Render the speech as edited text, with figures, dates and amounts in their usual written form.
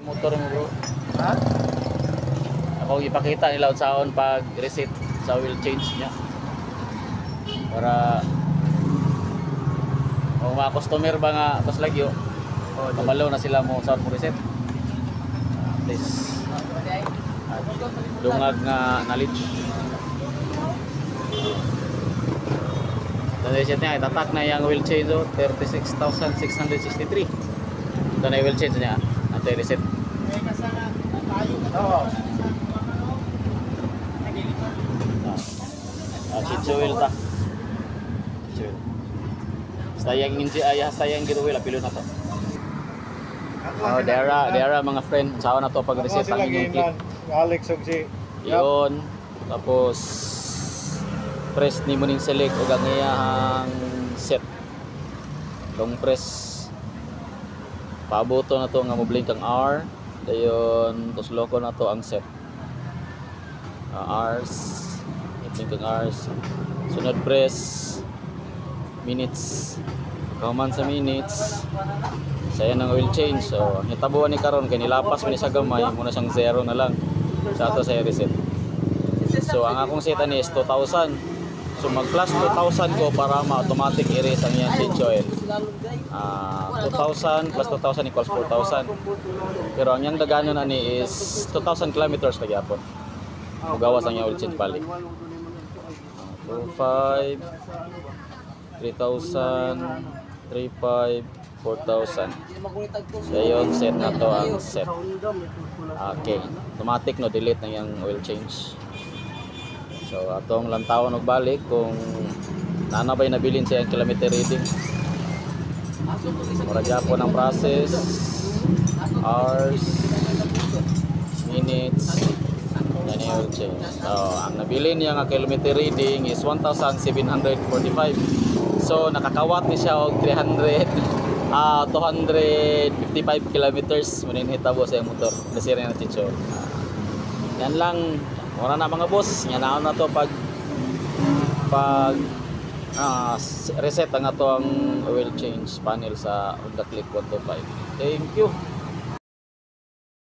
motor mo bro. Ha? Ako ipakita nila unsaon pag reset sa oil change niya. Para kung mga customer ba nga pas lagyo, kamalo na sila mo saan mo reset. Please. Dungag nga knowledge. Ito reset niya, itatak na yung oil change 36,663. Ito na yung oil change niya. Ito yung reset. Oo. Change oil ta. Change oil. Sayang ninja ayah sayang gitu oil apilo na to. Oh, dera mga friend, sawa na to pag reset ang inyong clip. Alex og si Iyon, tapos press ni mo ning select og ang iyang set. Long press. Pabuto na to nga mo blink ang R. Dayon, tos loko na to ang set. R's. I-blink ang R's. Sunod press minutes. Kauman sa minutes. Saya nang oil change. So, hitabuan ni karon kay nilapas man ni sa gamay, muna siyang 0 na lang. Sa ato sa reset. So, ang akong setan is 2,000. So, mag-plus 2,000 ko para ma-automatic erase ang iyang change oil. 2,000 plus 2,000 equals 4,000. Pero ang iyang daganon ani is 2,000 kilometers na gyapon. Mugawas ang iyang oil change balik. 2,500 3,000 3,500 4,000. So yun, set na to ang set. Okay, automatic no delete na yung oil change. So atong lantawon og balik kung nana ba'y nabilin siya ang kilometer reading. Mura gyapon ang process, hours, minutes, yan yung oil change. So ang nabilin niya nga kilometer reading is 1,745. So nakakawat ni siya og 255 kilometers munin hitabo sa motor nasira na chicho. Yan lang, wala na mga boss, yan na to pag reset ang ato ang oil change panel sa Honda Click 125. Thank you.